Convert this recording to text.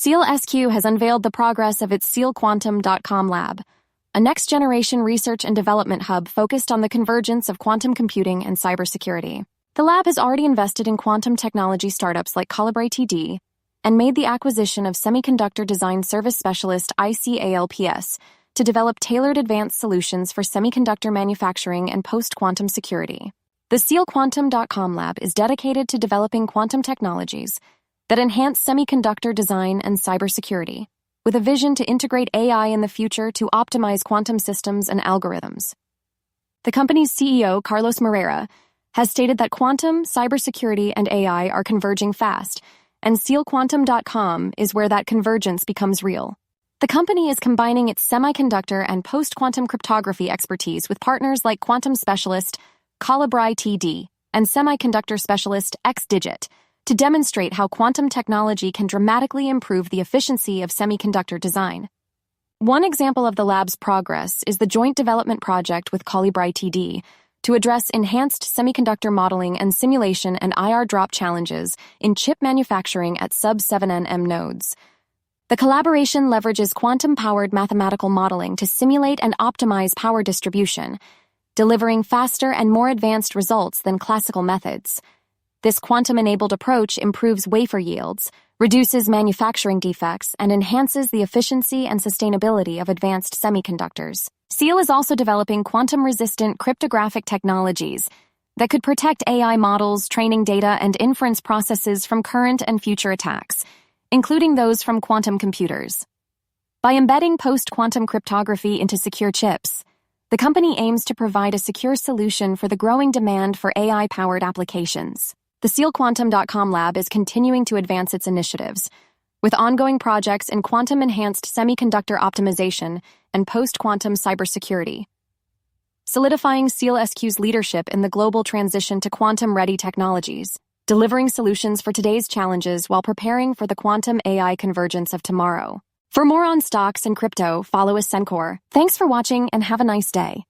SEALSQ has unveiled the progress of its SEALQuantum.com lab, a next-generation research and development hub focused on the convergence of quantum computing and cybersecurity. The lab has already invested in quantum technology startups like CalibrateD and made the acquisition of semiconductor design service specialist SEALSQ to develop tailored advanced solutions for semiconductor manufacturing and post-quantum security. The SEALQuantum.com lab is dedicated to developing quantum technologies that enhance semiconductor design and cybersecurity, with a vision to integrate AI in the future to optimize quantum systems and algorithms. The company's CEO, Carlos Moreira, has stated that quantum, cybersecurity, and AI are converging fast, and SEALQuantum.com is where that convergence becomes real. The company is combining its semiconductor and post-quantum cryptography expertise with partners like quantum specialist CalibrateD and semiconductor specialist XDigit to demonstrate how quantum technology can dramatically improve the efficiency of semiconductor design. One example of the lab's progress is the joint development project with CalibrateD to address enhanced semiconductor modeling and simulation and IR drop challenges in chip manufacturing at sub-7 nm nodes. The collaboration leverages quantum-powered mathematical modeling to simulate and optimize power distribution, delivering faster and more advanced results than classical methods. This quantum-enabled approach improves wafer yields, reduces manufacturing defects, and enhances the efficiency and sustainability of advanced semiconductors. SEAL is also developing quantum-resistant cryptographic technologies that could protect AI models, training data, and inference processes from current and future attacks, including those from quantum computers. By embedding post-quantum cryptography into secure chips, the company aims to provide a secure solution for the growing demand for AI-powered applications. The SEALQuantum.com lab is continuing to advance its initiatives, with ongoing projects in quantum-enhanced semiconductor optimization and post-quantum cybersecurity, solidifying SEALSQ's leadership in the global transition to quantum-ready technologies, delivering solutions for today's challenges while preparing for the quantum AI convergence of tomorrow. For more on stocks and crypto, follow Ascencore. Thanks for watching and have a nice day.